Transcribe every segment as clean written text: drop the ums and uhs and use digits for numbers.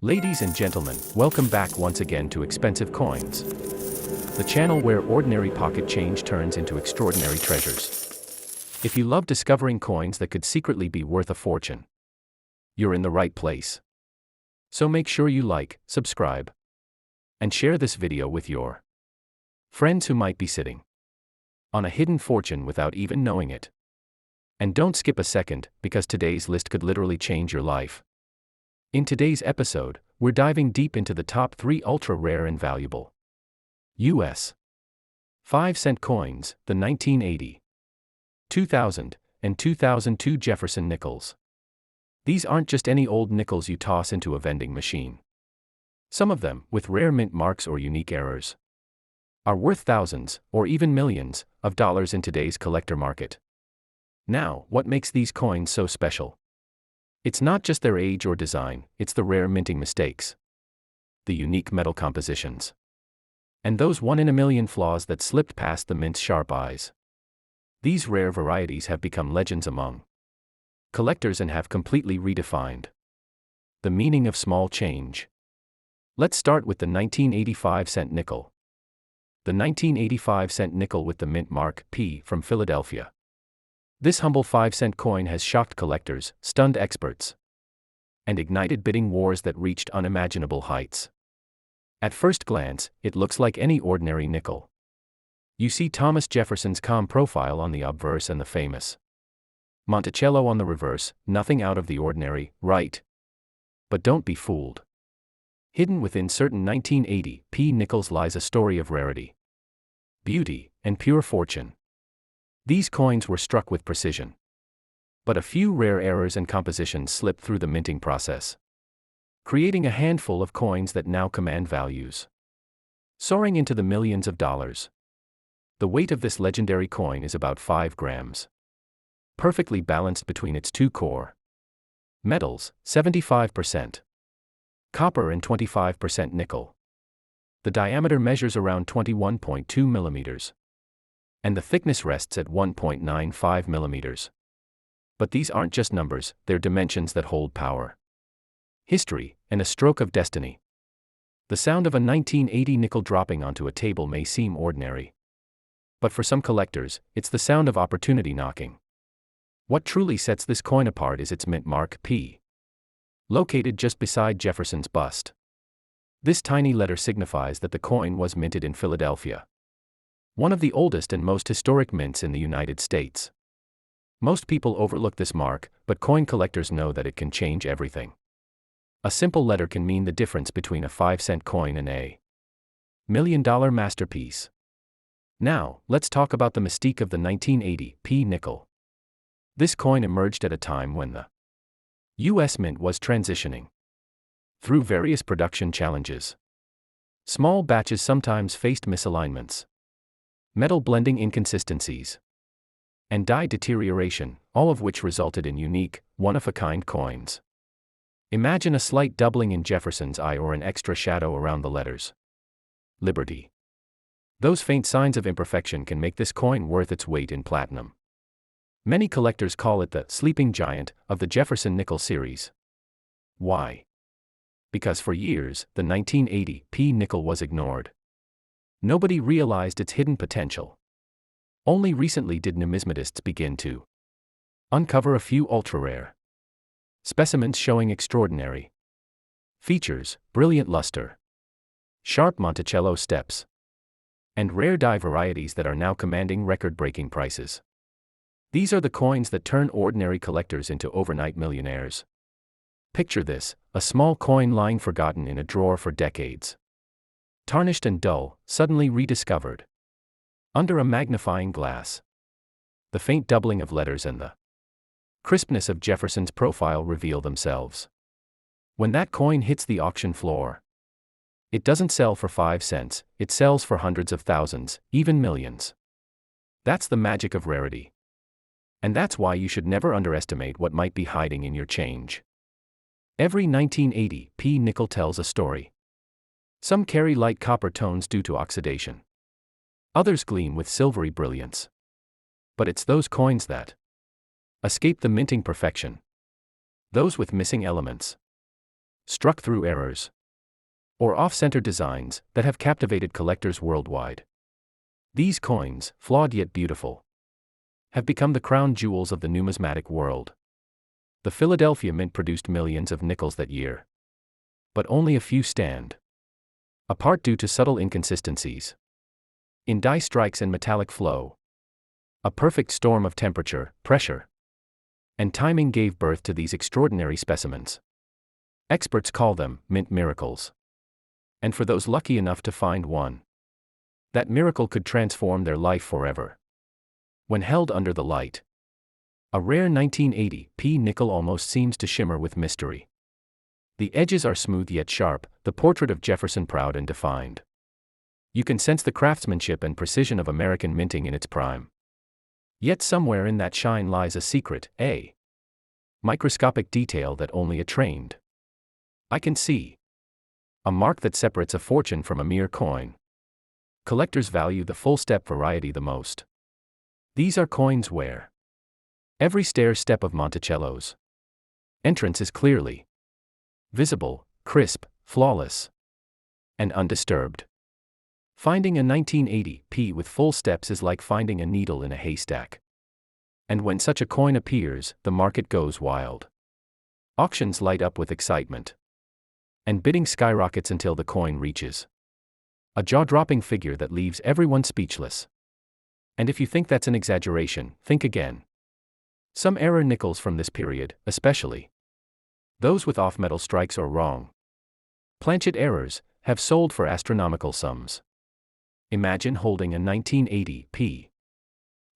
Ladies and gentlemen, welcome back once again to Expensive Coins, the channel where ordinary pocket change turns into extraordinary treasures. If you love discovering coins that could secretly be worth a fortune, you're in the right place. So make sure you like, subscribe, and share this video with your friends who might be sitting on a hidden fortune without even knowing it. And don't skip a second, because today's list could literally change your life. In today's episode, we're diving deep into the top 3 ultra-rare and valuable U.S. 5-cent coins, the 1980, 2000, and 2002 Jefferson nickels. These aren't just any old nickels you toss into a vending machine. Some of them, with rare mint marks or unique errors, are worth thousands, or even millions, of dollars in today's collector market. Now, what makes these coins so special? It's not just their age or design, it's the rare minting mistakes, the unique metal compositions, and those one-in-a-million flaws that slipped past the mint's sharp eyes. These rare varieties have become legends among collectors and have completely redefined the meaning of small change. Let's start with the 1985-cent nickel. The 1985-cent nickel with the mint mark P from Philadelphia. This humble 5-cent coin has shocked collectors, stunned experts, and ignited bidding wars that reached unimaginable heights. At first glance, it looks like any ordinary nickel. You see Thomas Jefferson's calm profile on the obverse and the famous Monticello on the reverse, nothing out of the ordinary, right? But don't be fooled. Hidden within certain 1980 P nickels lies a story of rarity, beauty, and pure fortune. These coins were struck with precision, but a few rare errors and compositions slipped through the minting process, creating a handful of coins that now command values soaring into the millions of dollars. The weight of this legendary coin is about 5 grams, perfectly balanced between its two core metals, 75% copper and 25% nickel. The diameter measures around 21.2 millimeters. And the thickness rests at 1.95 millimeters. But these aren't just numbers, they're dimensions that hold power, history, and a stroke of destiny. The sound of a 1980 nickel dropping onto a table may seem ordinary, but for some collectors, it's the sound of opportunity knocking. What truly sets this coin apart is its mint mark P, located just beside Jefferson's bust. This tiny letter signifies that the coin was minted in Philadelphia, one of the oldest and most historic mints in the United States. Most people overlook this mark, but coin collectors know that it can change everything. A simple letter can mean the difference between a 5-cent coin and a million-dollar masterpiece. Now, let's talk about the mystique of the 1980 P nickel. This coin emerged at a time when the U.S. Mint was transitioning through various production challenges. Small batches sometimes faced misalignments, metal blending inconsistencies, and die deterioration, all of which resulted in unique, one-of-a-kind coins. Imagine a slight doubling in Jefferson's eye or an extra shadow around the letters Liberty. Those faint signs of imperfection can make this coin worth its weight in platinum. Many collectors call it the sleeping giant of the Jefferson nickel series. Why? Because for years, the 1980 P nickel was ignored. Nobody realized its hidden potential. Only recently did numismatists begin to uncover a few ultra-rare specimens showing extraordinary features, brilliant luster, sharp Monticello steps, and rare die varieties that are now commanding record-breaking prices. These are the coins that turn ordinary collectors into overnight millionaires. Picture this, a small coin lying forgotten in a drawer for decades, tarnished and dull, suddenly rediscovered under a magnifying glass. The faint doubling of letters and the crispness of Jefferson's profile reveal themselves. When that coin hits the auction floor, it doesn't sell for 5 cents, it sells for hundreds of thousands, even millions. That's the magic of rarity. And that's why you should never underestimate what might be hiding in your change. Every 1980 P nickel tells a story. Some carry light copper tones due to oxidation. Others gleam with silvery brilliance. But it's those coins that escape the minting perfection, those with missing elements, struck through errors, or off-center designs that have captivated collectors worldwide. These coins, flawed yet beautiful, have become the crown jewels of the numismatic world. The Philadelphia Mint produced millions of nickels that year, but only a few stand apart due to subtle inconsistencies in die strikes and metallic flow. A perfect storm of temperature, pressure, and timing gave birth to these extraordinary specimens. Experts call them mint miracles. And for those lucky enough to find one, that miracle could transform their life forever. When held under the light, a rare 1980 p nickel almost seems to shimmer with mystery. The edges are smooth yet sharp, the portrait of Jefferson proud and defined. You can sense the craftsmanship and precision of American minting in its prime. Yet somewhere in that shine lies a secret, a microscopic detail that only a trained eye can see. A mark that separates a fortune from a mere coin. Collectors value the full-step variety the most. These are coins where every stair-step of Monticello's entrance is clearly visible, crisp, flawless, and undisturbed. Finding a 1980 p with full steps is like finding a needle in a haystack. And when such a coin appears, the market goes wild. Auctions light up with excitement, and bidding skyrockets until the coin reaches a jaw-dropping figure that leaves everyone speechless. And if you think that's an exaggeration, think again. Some error nickels from this period, especially those with off-metal strikes or wrong planchet errors, have sold for astronomical sums. Imagine holding a 1980 p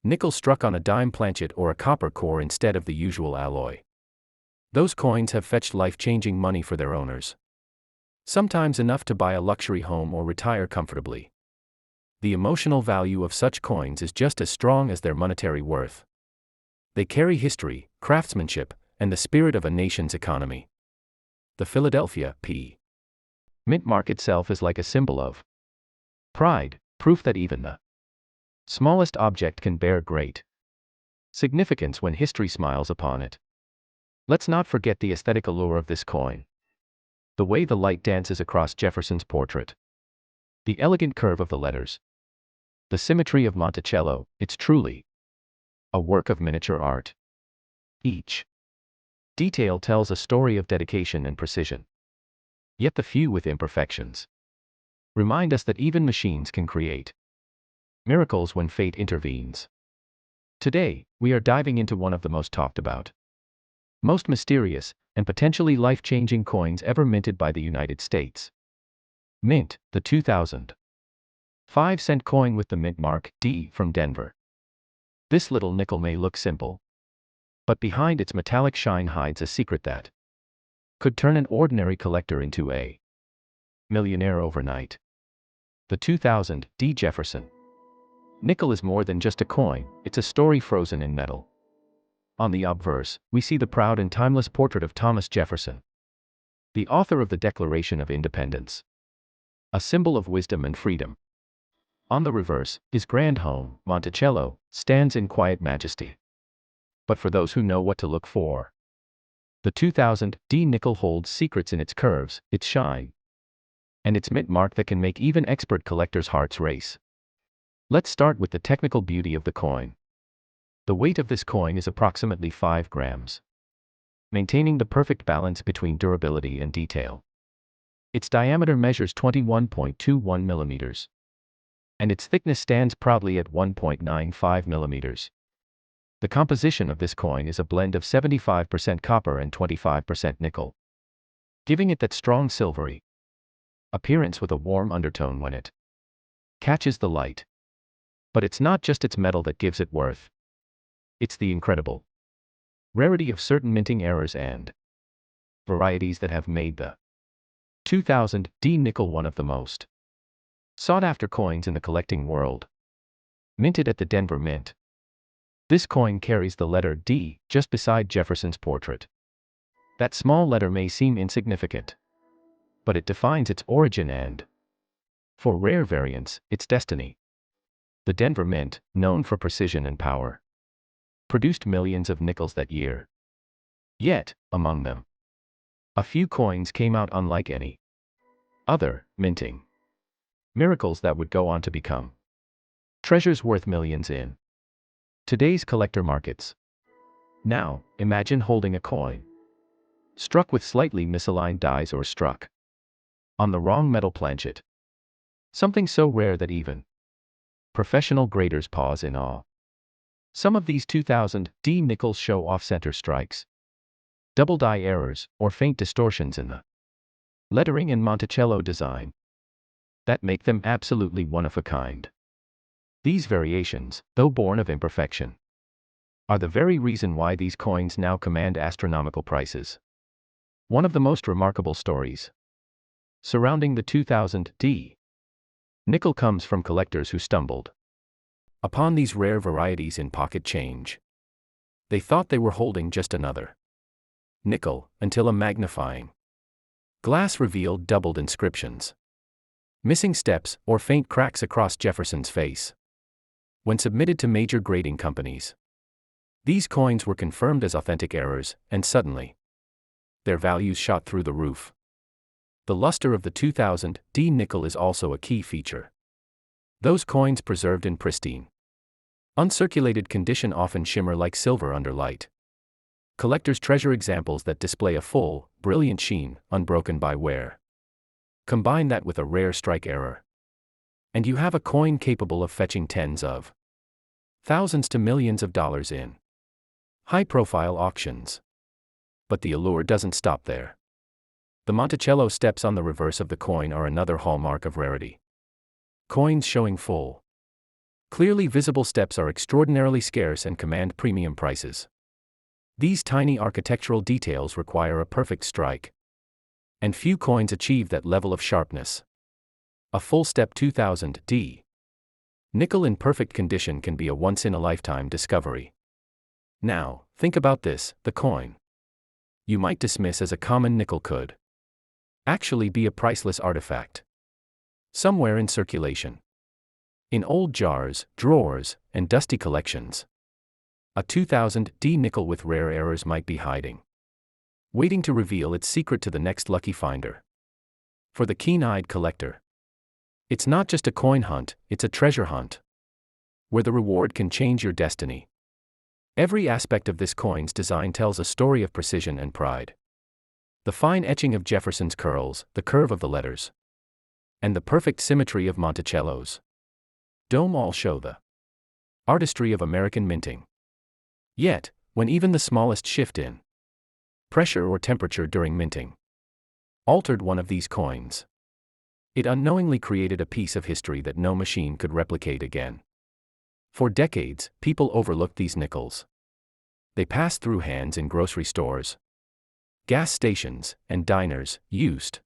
nickel struck on a dime planchet or a copper core instead of the usual alloy. Those coins have fetched life-changing money for their owners. Sometimes enough to buy a luxury home or retire comfortably. The emotional value of such coins is just as strong as their monetary worth. They carry history, craftsmanship, and the spirit of a nation's economy. The Philadelphia p mint mark itself is like a symbol of pride, proof that even the smallest object can bear great significance when history smiles upon it. Let's not forget the aesthetic allure of this coin. The way the light dances across Jefferson's portrait. The elegant curve of the letters. The symmetry of Monticello, it's truly a work of miniature art. Each detail tells a story of dedication and precision. Yet the few with imperfections remind us that even machines can create miracles when fate intervenes. Today, we are diving into one of the most talked about, most mysterious, and potentially life-changing coins ever minted by the United States. Mint, the 2000 5-cent coin with the mint mark D from Denver. This little nickel may look simple, but behind its metallic shine hides a secret that could turn an ordinary collector into a millionaire overnight. The 2000 D Jefferson nickel is more than just a coin, it's a story frozen in metal. On the obverse, we see the proud and timeless portrait of Thomas Jefferson, the author of the Declaration of Independence, a symbol of wisdom and freedom. On the reverse, his grand home, Monticello, stands in quiet majesty. But for those who know what to look for, the 2000 D nickel holds secrets in its curves, its shine, and its mint mark that can make even expert collectors' hearts race. Let's start with the technical beauty of the coin. The weight of this coin is approximately 5 grams, maintaining the perfect balance between durability and detail. Its diameter measures 21.21 millimeters, and its thickness stands proudly at 1.95 millimeters. The composition of this coin is a blend of 75% copper and 25% nickel, giving it that strong silvery appearance with a warm undertone when it catches the light. But it's not just its metal that gives it worth. It's the incredible rarity of certain minting errors and varieties that have made the 2000 D nickel one of the most sought-after coins in the collecting world. Minted at the Denver Mint. This coin carries the letter D just beside Jefferson's portrait. That small letter may seem insignificant, but it defines its origin and, for rare variants, its destiny. The Denver Mint, known for precision and power, produced millions of nickels that year. Yet, among them, A few coins came out unlike any other, minting miracles that would go on to become treasures worth millions in today's collector markets. Now, imagine holding a coin struck with slightly misaligned dies or struck on the wrong metal planchet. Something so rare that even professional graders pause in awe. Some of these 2000D nickels show off-center strikes, double die errors, or faint distortions in the lettering and Monticello design that make them absolutely one of a kind. These variations, though born of imperfection, are the very reason why these coins now command astronomical prices. One of the most remarkable stories surrounding the 2000D nickel comes from collectors who stumbled upon these rare varieties in pocket change. They thought they were holding just another nickel until a magnifying glass revealed doubled inscriptions, missing steps, or faint cracks across Jefferson's face. When submitted to major grading companies, these coins were confirmed as authentic errors, and suddenly, their values shot through the roof. The luster of the 2000D nickel is also a key feature. Those coins preserved in pristine, uncirculated condition often shimmer like silver under light. Collectors treasure examples that display a full, brilliant sheen, unbroken by wear. Combine that with a rare strike error, and you have a coin capable of fetching tens of thousands to millions of dollars in high-profile auctions. But the allure doesn't stop there. The Monticello steps on the reverse of the coin are another hallmark of rarity. Coins showing full, clearly visible steps are extraordinarily scarce and command premium prices. These tiny architectural details require a perfect strike, and few coins achieve that level of sharpness. A full step 2000D nickel in perfect condition can be a once-in-a-lifetime discovery. Now, think about this: the coin you might dismiss as a common nickel could actually be a priceless artifact somewhere in circulation. In old jars, drawers, and dusty collections, a 2000D nickel with rare errors might be hiding, waiting to reveal its secret to the next lucky finder. For the keen-eyed collector, it's not just a coin hunt, it's a treasure hunt, where the reward can change your destiny. Every aspect of this coin's design tells a story of precision and pride. The fine etching of Jefferson's curls, the curve of the letters, and the perfect symmetry of Monticello's dome all show the artistry of American minting. Yet, when even the smallest shift in pressure or temperature during minting altered one of these coins, it unknowingly created a piece of history that no machine could replicate again. For decades, people overlooked these nickels. They passed through hands in grocery stores, gas stations, and diners, used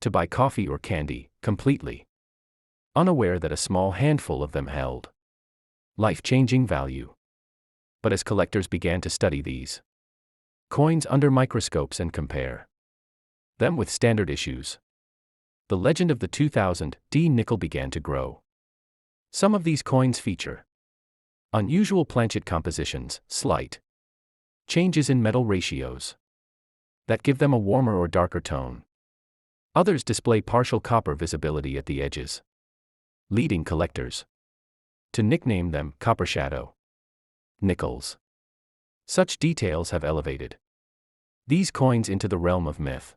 to buy coffee or candy, completely unaware that a small handful of them held life-changing value. But as collectors began to study these coins under microscopes and compare them with standard issues, the legend of the 2000D nickel began to grow. Some of these coins feature unusual planchet compositions, slight changes in metal ratios that give them a warmer or darker tone. Others display partial copper visibility at the edges, leading collectors to nickname them copper shadow nickels. Such details have elevated these coins into the realm of myth,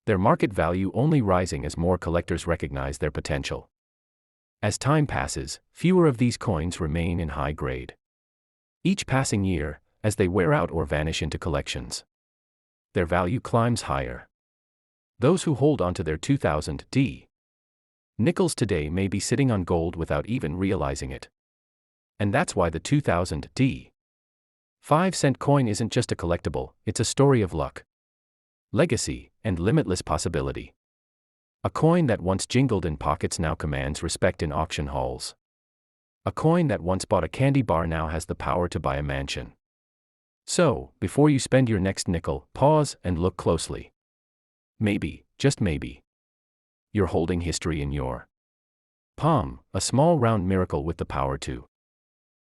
their market value only rising as more collectors recognize their potential. As time passes, fewer of these coins remain in high grade. Each passing year, as they wear out or vanish into collections, their value climbs higher. Those who hold onto their 2000D nickels today may be sitting on gold without even realizing it. And that's why the 2000D 5-cent coin isn't just a collectible, it's a story of luck, legacy, and limitless possibility. A coin that once jingled in pockets now commands respect in auction halls. A coin that once bought a candy bar now has the power to buy a mansion. So, before you spend your next nickel, pause and look closely. Maybe, just maybe, you're holding history in your palm, a small round miracle with the power to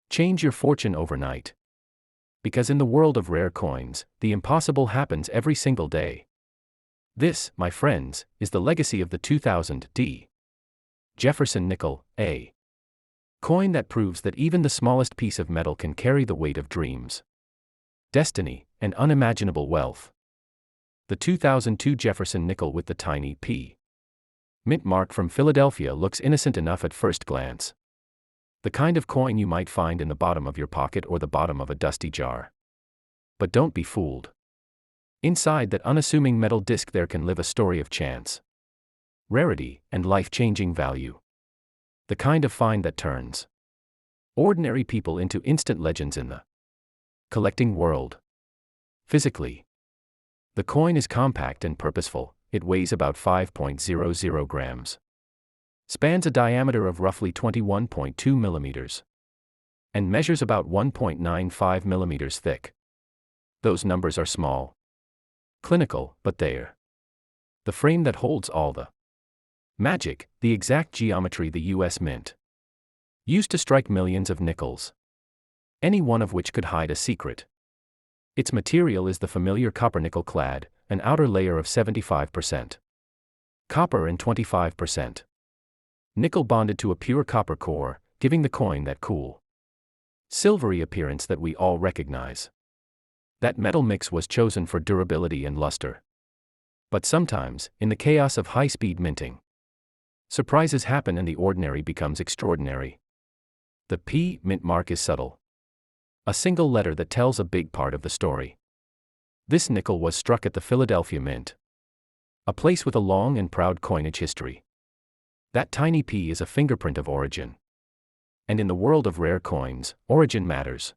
change your fortune overnight. Because in the world of rare coins, the impossible happens every single day. This, my friends, is the legacy of the 2000 D. Jefferson nickel, a coin that proves that even the smallest piece of metal can carry the weight of dreams, destiny, and unimaginable wealth. The 2002 Jefferson nickel with the tiny P mint mark from Philadelphia looks innocent enough at first glance. The kind of coin you might find in the bottom of your pocket or the bottom of a dusty jar. But don't be fooled. Inside that unassuming metal disc there can live a story of chance, rarity, and life-changing value. The kind of find that turns ordinary people into instant legends in the collecting world. Physically, the coin is compact and purposeful. It weighs about 5.00 grams, spans a diameter of roughly 21.2 millimeters, and measures about 1.95 millimeters thick. Those numbers are small, clinical, but they're the frame that holds all the magic, the exact geometry the U.S. Mint used to strike millions of nickels, any one of which could hide a secret. Its material is the familiar copper-nickel clad, an outer layer of 75% copper and 25% nickel bonded to a pure copper core, giving the coin that cool, silvery appearance that we all recognize. That metal mix was chosen for durability and luster. But sometimes, in the chaos of high-speed minting, surprises happen and the ordinary becomes extraordinary. The P mint mark is subtle, a single letter that tells a big part of the story. This nickel was struck at the Philadelphia Mint, a place with a long and proud coinage history. That tiny P is a fingerprint of origin. And in the world of rare coins, origin matters.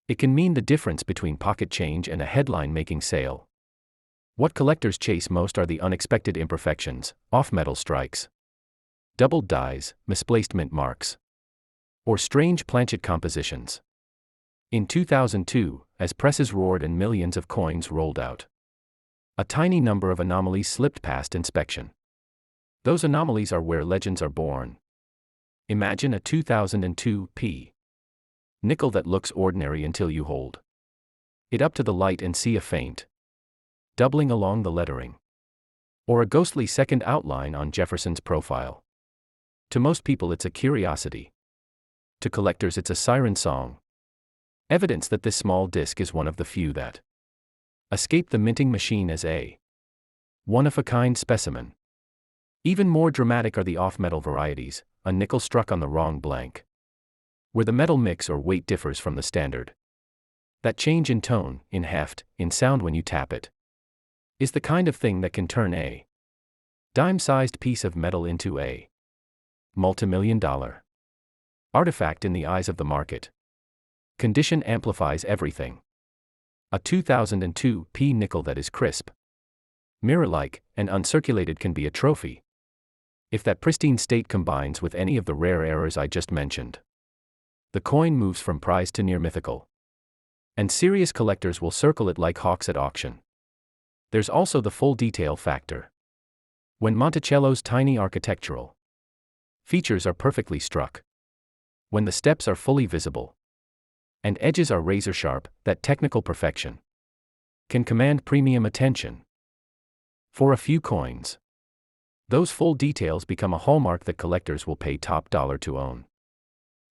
It can mean the difference between pocket change and a headline-making sale. What collectors chase most are the unexpected imperfections, off-metal strikes, doubled dies, misplaced mint marks, or strange planchet compositions. In 2002, as presses roared and millions of coins rolled out, a tiny number of anomalies slipped past inspection. Those anomalies are where legends are born. Imagine a 2002 P nickel that looks ordinary until you hold it up to the light and see a faint doubling along the lettering, or a ghostly second outline on Jefferson's profile. To most people it's a curiosity. To collectors it's a siren song. Evidence that this small disc is one of the few that escape the minting machine as a one-of-a-kind specimen. Even more dramatic are the off-metal varieties, a nickel struck on the wrong blank, where the metal mix or weight differs from the standard. That change in tone, in heft, in sound when you tap it, is the kind of thing that can turn a dime-sized piece of metal into a multimillion-dollar artifact in the eyes of the market. Condition amplifies everything. A 2002 P nickel that is crisp, mirror-like, and uncirculated can be a trophy, if that pristine state combines with any of the rare errors I just mentioned. The coin moves from prize to near mythical, and serious collectors will circle it like hawks at auction. There's also the full detail factor. When Monticello's tiny architectural features are perfectly struck, when the steps are fully visible, and edges are razor-sharp, that technical perfection can command premium attention. For a few coins, those full details become a hallmark that collectors will pay top dollar to own.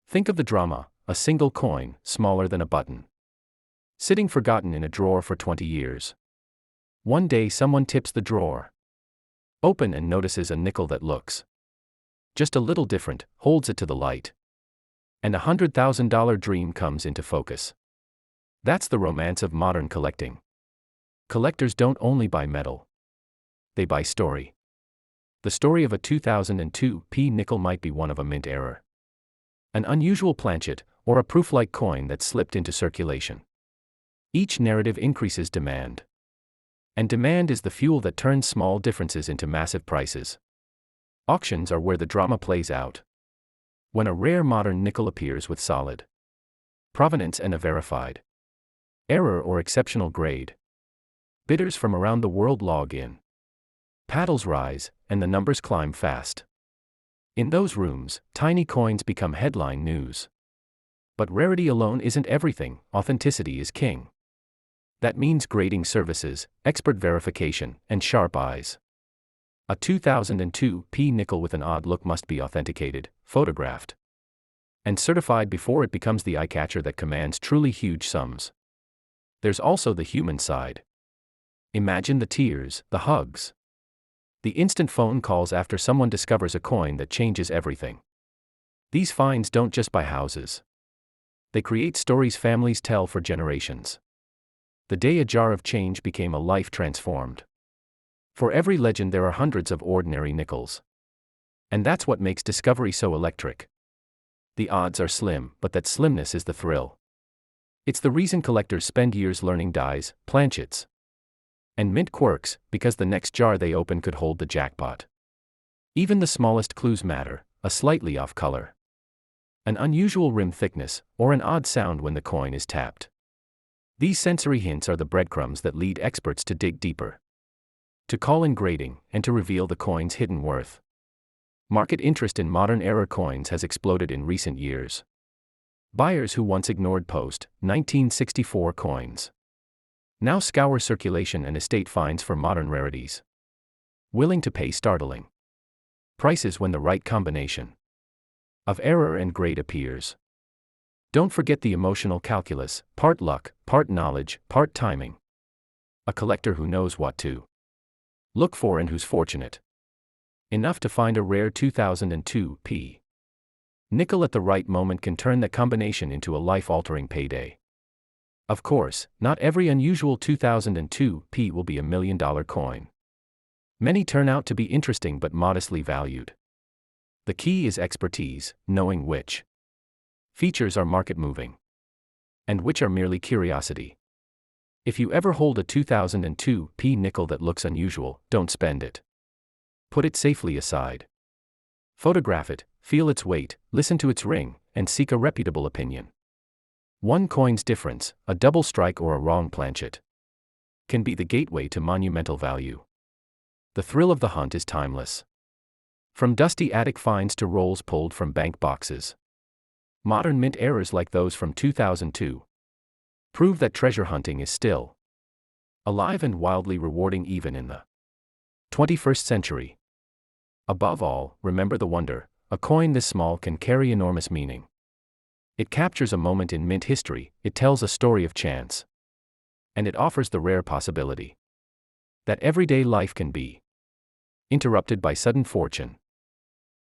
Think of the drama, a single coin, smaller than a button, sitting forgotten in a drawer for 20 years. One day someone tips the drawer open and notices a nickel that looks just a little different, holds it to the light, and a $100,000 dream comes into focus. That's the romance of modern collecting. Collectors don't only buy metal, they buy story. The story of a 2002 P nickel might be one of a mint error, an unusual planchet, or a proof-like coin that slipped into circulation. Each narrative increases demand, and demand is the fuel that turns small differences into massive prices. Auctions are where the drama plays out. When a rare modern nickel appears with solid provenance and a verified error or exceptional grade, bidders from around the world log in. Paddles rise, and the numbers climb fast. In those rooms, tiny coins become headline news. But rarity alone isn't everything, authenticity is king. That means grading services, expert verification, and sharp eyes. A 2002 P nickel with an odd look must be authenticated, photographed, and certified before it becomes the eye-catcher that commands truly huge sums. There's also the human side. Imagine the tears, the hugs, the instant phone calls after someone discovers a coin that changes everything. These finds don't just buy houses. They create stories families tell for generations. The day a jar of change became a life transformed. For every legend there are hundreds of ordinary nickels. And that's what makes discovery so electric. The odds are slim, but that slimness is the thrill. It's the reason collectors spend years learning dies, planchets, and mint quirks, because the next jar they open could hold the jackpot. Even the smallest clues matter: a slightly off color, an unusual rim thickness, or an odd sound when the coin is tapped. These sensory hints are the breadcrumbs that lead experts to dig deeper, to call in grading, and to reveal the coin's hidden worth. Market interest in modern-era coins has exploded in recent years. Buyers who once ignored post-1964 coins now scour circulation and estate finds for modern rarities, willing to pay startling prices when the right combination of error and grade appears. Don't forget the emotional calculus: part luck, part knowledge, part timing. A collector who knows what to look for and who's fortunate enough to find a rare 2002 P nickel at the right moment can turn that combination into a life-altering payday. Of course, not every unusual 2002 P will be $1 million coin. Many turn out to be interesting but modestly valued. The key is expertise, knowing which features are market-moving and which are merely curiosity. If you ever hold a 2002 P nickel that looks unusual, don't spend it. Put it safely aside. Photograph it, feel its weight, listen to its ring, and seek a reputable opinion. One coin's difference, a double strike or a wrong planchet, can be the gateway to monumental value. The thrill of the hunt is timeless. From dusty attic finds to rolls pulled from bank boxes, modern mint errors like those from 2002 prove that treasure hunting is still alive and wildly rewarding even in the 21st century. Above all, remember the wonder: a coin this small can carry enormous meaning. It captures a moment in mint history, it tells a story of chance, and it offers the rare possibility that everyday life can be interrupted by sudden fortune.